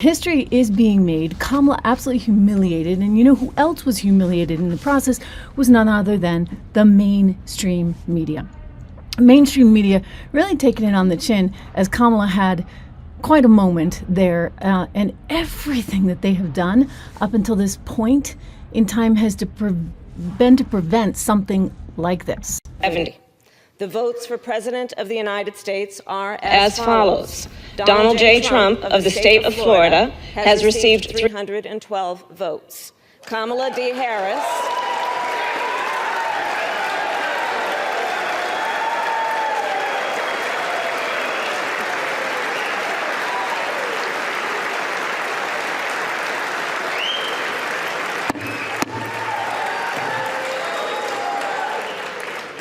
History is being made. Kamala absolutely humiliated, and you know who else was humiliated in the process was none other than the mainstream media. Mainstream media really taking it on the chin as Kamala had quite a moment there, and everything that they have done up until this point in time has been to prevent something like this. 70. The votes for President of the United States are as follows. Donald J. Trump of the state of Florida has received 312 votes. Kamala D. Harris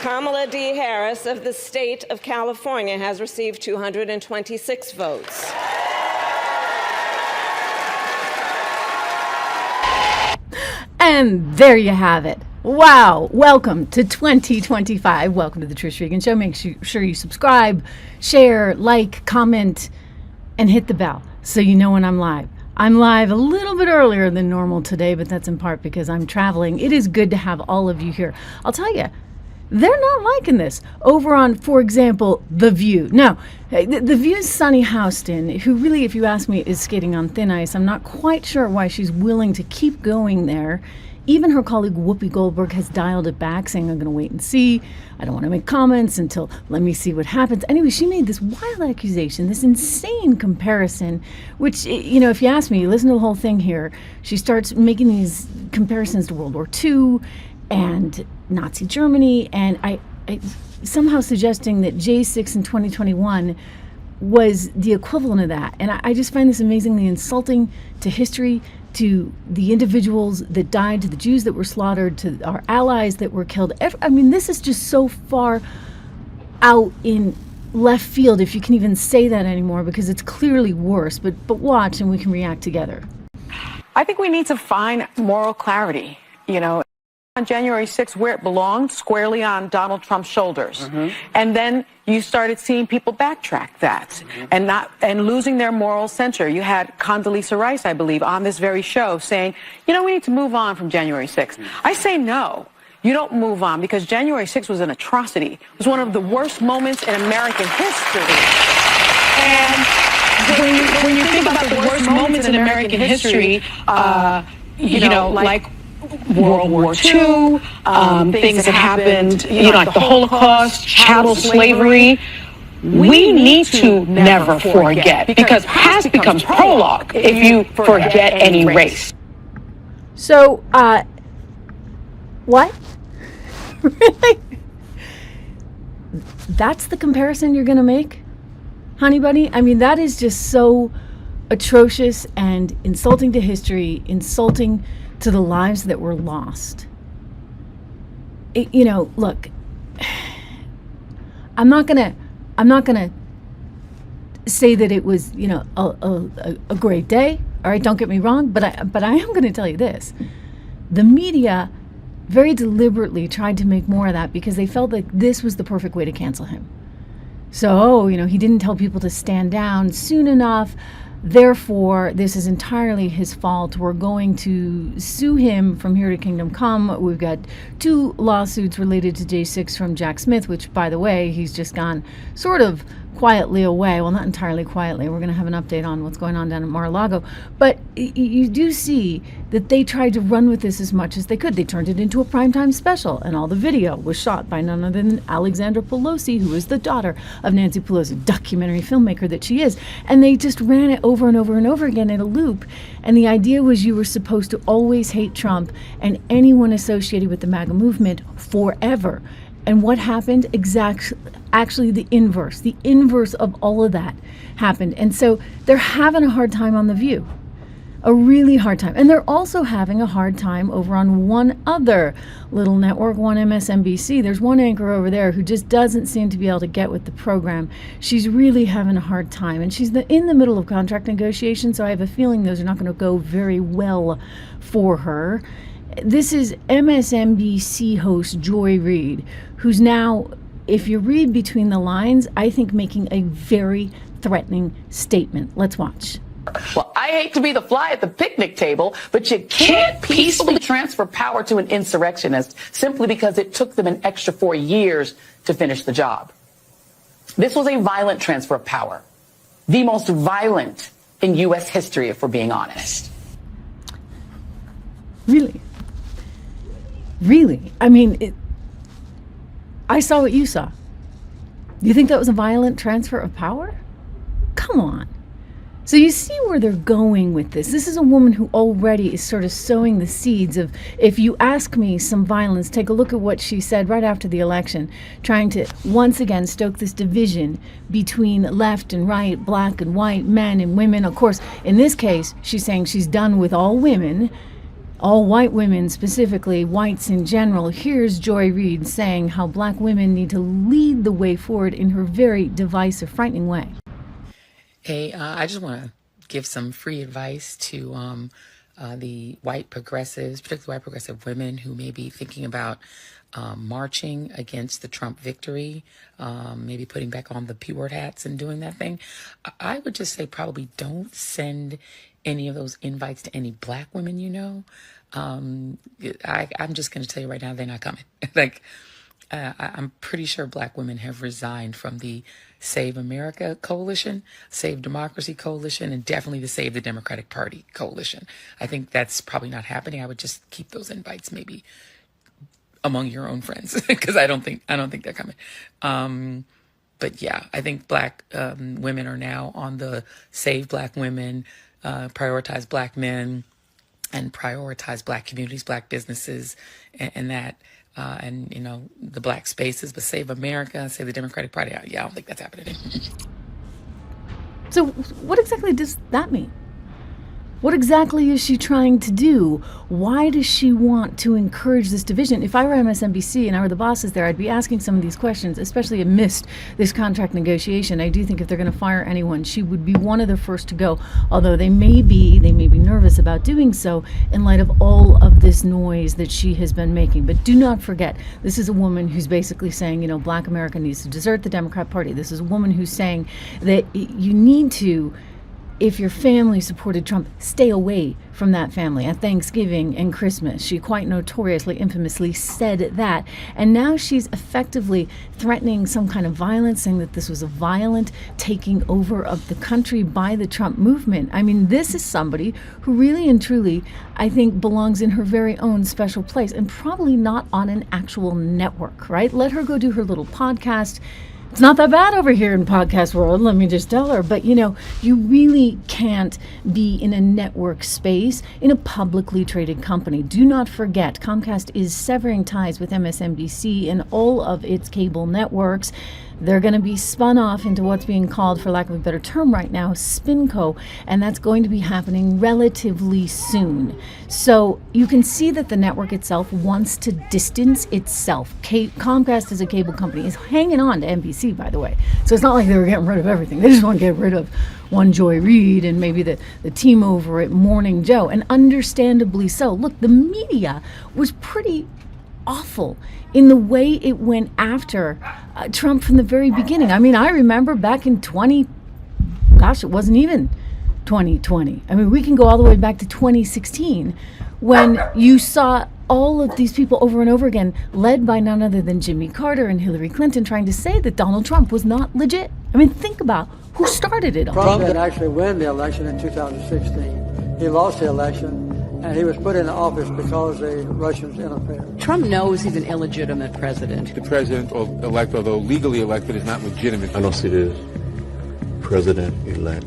Kamala D. Harris of the state of California has received 226 votes. And there you have it. Wow. Welcome to 2025. Welcome to the Trish Regan Show. Make sure you subscribe, share, like, comment, and hit the bell so you know when I'm live. I'm live a little bit earlier than normal today, but that's in part because I'm traveling. It is good to have all of you here. I'll tell you, they're not liking this. Over on, for example, The View. Now, The View's Sunny Houston, who really, if you ask me, is skating on thin ice. I'm not quite sure why she's willing to keep going there. Even her colleague Whoopi Goldberg has dialed it back, saying, I'm going to wait and see. I don't want to make comments until let me see what happens. Anyway, she made this wild accusation, this insane comparison, which, you know, if you ask me, you listen to the whole thing here, she starts making these comparisons to World War II and Nazi Germany, and I somehow suggesting that J6 in 2021 was the equivalent of that. And I just find this amazingly insulting to history, to the individuals that died, to the Jews that were slaughtered, to our allies that were killed. I mean, this is just so far out in left field, if you can even say that anymore, because it's clearly worse. But watch and we can react together. I think we need to find moral clarity, you know. On January 6th, where it belonged, squarely on Donald Trump's shoulders. Mm-hmm. And then you started seeing people backtrack that, mm-hmm. and losing their moral center. You had Condoleezza Rice, I believe, on this very show saying, you know, we need to move on from January 6th. Mm-hmm. I say no. You don't move on, because January 6th was an atrocity. It was one of the worst moments in American history. And when you think about the worst moments in American history, you know, like World War II, things that happened, you know, like the Holocaust, chattel slavery. We need to never forget, because past becomes prologue if you forget any race. So, what? Really? That's the comparison you're going to make, honey bunny? I mean, that is just so atrocious and insulting to history, insulting to the lives that were lost. You know, look, I'm not gonna say that it was, you know, a great day. All right, don't get me wrong, but I am going to tell you this: the media very deliberately tried to make more of that because they felt like this was the perfect way to cancel him. So, you know, he didn't tell people to stand down soon enough. Therefore, this is entirely his fault. We're going to sue him from here to kingdom come. We've got 2 lawsuits related to J6 from Jack Smith, which, by the way, he's just gone sort of quietly away. Well, not entirely quietly. We're going to have an update on what's going on down at Mar-a-Lago. But you do see that they tried to run with this as much as they could. They turned it into a primetime special, and all the video was shot by none other than Alexandra Pelosi, who is the daughter of Nancy Pelosi, documentary filmmaker that she is. And they just ran it over and over and over again in a loop. And the idea was you were supposed to always hate Trump and anyone associated with the MAGA movement forever. And what happened? Actually, the inverse of all of that happened. And so they're having a hard time on The View, a really hard time. And they're also having a hard time over on one other little network, one MSNBC. There's one anchor over there who just doesn't seem to be able to get with the program. She's really having a hard time. And she's in the middle of contract negotiations, so I have a feeling those are not going to go very well for her. This is MSNBC host Joy Reid, who's now, if you read between the lines, I think making a very threatening statement. Let's watch. Well, I hate to be the fly at the picnic table, but you can't peacefully transfer power to an insurrectionist simply because it took them an extra 4 years to finish the job. This was a violent transfer of power, the most violent in U.S. history, if we're being honest. Really? Really? I mean, I saw what you saw. You think that was a violent transfer of power? Come on. So you see where they're going with this. This is a woman who already is sort of sowing the seeds of, if you ask me, some violence. Take a look at what she said right after the election, trying to once again stoke this division between left and right, black and white, men and women. Of course, in this case, she's saying she's done with all women, all white women specifically, whites in general. Here's Joy Reid saying how black women need to lead the way forward in her very divisive, frightening way. Hey, I just want to give some free advice to the white progressives, particularly white progressive women who may be thinking about marching against the Trump victory, maybe putting back on the P-word hats and doing that thing. I would just say probably don't send any of those invites to any black women you know. I'm just going to tell you right now, they're not coming. I'm pretty sure black women have resigned from the Save America Coalition, Save Democracy Coalition, and definitely the Save the Democratic Party Coalition. I think that's probably not happening. I would just keep those invites maybe among your own friends because I don't think they're coming. But yeah, I think black women are now on the Save Black Women, Prioritize Black Men, and prioritize black communities, black businesses, and that. And, you know, the black spaces, but Save America, Save the Democratic Party. Yeah, I don't think that's happening. So what exactly does that mean? What exactly is she trying to do? Why does she want to encourage this division? If I were MSNBC and I were the bosses there, I'd be asking some of these questions, especially amidst this contract negotiation. I do think if they're going to fire anyone, she would be one of the first to go, although they may be nervous about doing so in light of all of this noise that she has been making. But do not forget, this is a woman who's basically saying, you know, black America needs to desert the Democrat Party. This is a woman who's saying that you need to, if your family supported Trump, stay away from that family at Thanksgiving and Christmas. She quite notoriously, infamously said that. And now she's effectively threatening some kind of violence, saying that this was a violent taking over of the country by the Trump movement. I mean, this is somebody who really and truly, I think, belongs in her very own special place and probably not on an actual network, right? Let her go do her little podcast. It's not that bad over here in podcast world, let me just tell her. But, you know, you really can't be in a network space in a publicly traded company. Do not forget, Comcast is severing ties with MSNBC and all of its cable networks. They're going to be spun off into what's being called, for lack of a better term right now, SpinCo, and that's going to be happening relatively soon. So you can see that the network itself wants to distance itself. Comcast as a cable company is hanging on to NBC, by the way. So it's not like they were getting rid of everything. They just want to get rid of one Joy Reid and maybe the team over at Morning Joe, and understandably so. Look, the media was pretty awful in the way it went after Trump from the very beginning. I mean, I remember back in it wasn't even 2020. I mean, we can go all the way back to 2016 when you saw all of these people over and over again, led by none other than Jimmy Carter and Hillary Clinton, trying to say that Donald Trump was not legit. I mean, think about who started it all. Trump didn't actually win the election in 2016. He lost the election, and he was put in office because the Russians interfered. Trump knows he's an illegitimate president. The president-elect, although legally elected, is not legitimate. I don't see the president-elect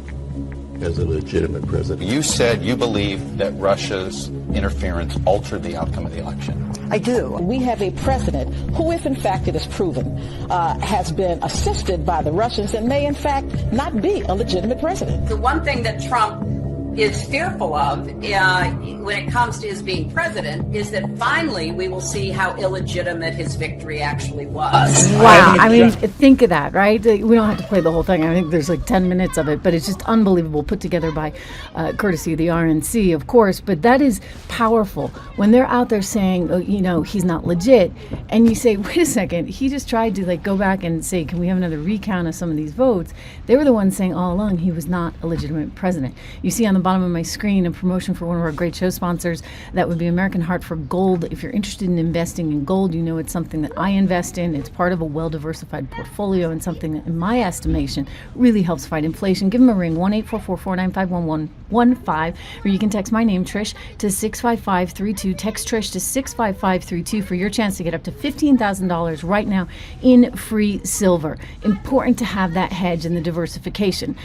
as a legitimate president. You said you believe that Russia's interference altered the outcome of the election. I do. We have a president who, if in fact it is proven, has been assisted by the Russians and may in fact not be a legitimate president. The one thing that Trump is fearful of when it comes to his being president is that finally we will see how illegitimate his victory actually was. Wow. I mean, think of that, right? We don't have to play the whole thing. I think there's like 10 minutes of it, but it's just unbelievable, put together by courtesy of the RNC, of course. But that is powerful when they're out there saying, oh, you know, he's not legit. And you say, wait a second, he just tried to like go back and say, can we have another recount of some of these votes? They were the ones saying all along he was not a legitimate president. You see on the bottom of my screen a promotion for one of our great show sponsors. That would be American Heart for Gold. If you're interested in investing in gold, you know it's something that I invest in. It's part of a well-diversified portfolio and something that, in my estimation, really helps fight inflation. Give them a ring, 1-844-495-1115, or you can text my name, Trish, to 65532. Text Trish to 65532 for your chance to get up to $15,000 right now in free silver. Important to have that hedge and the diversification.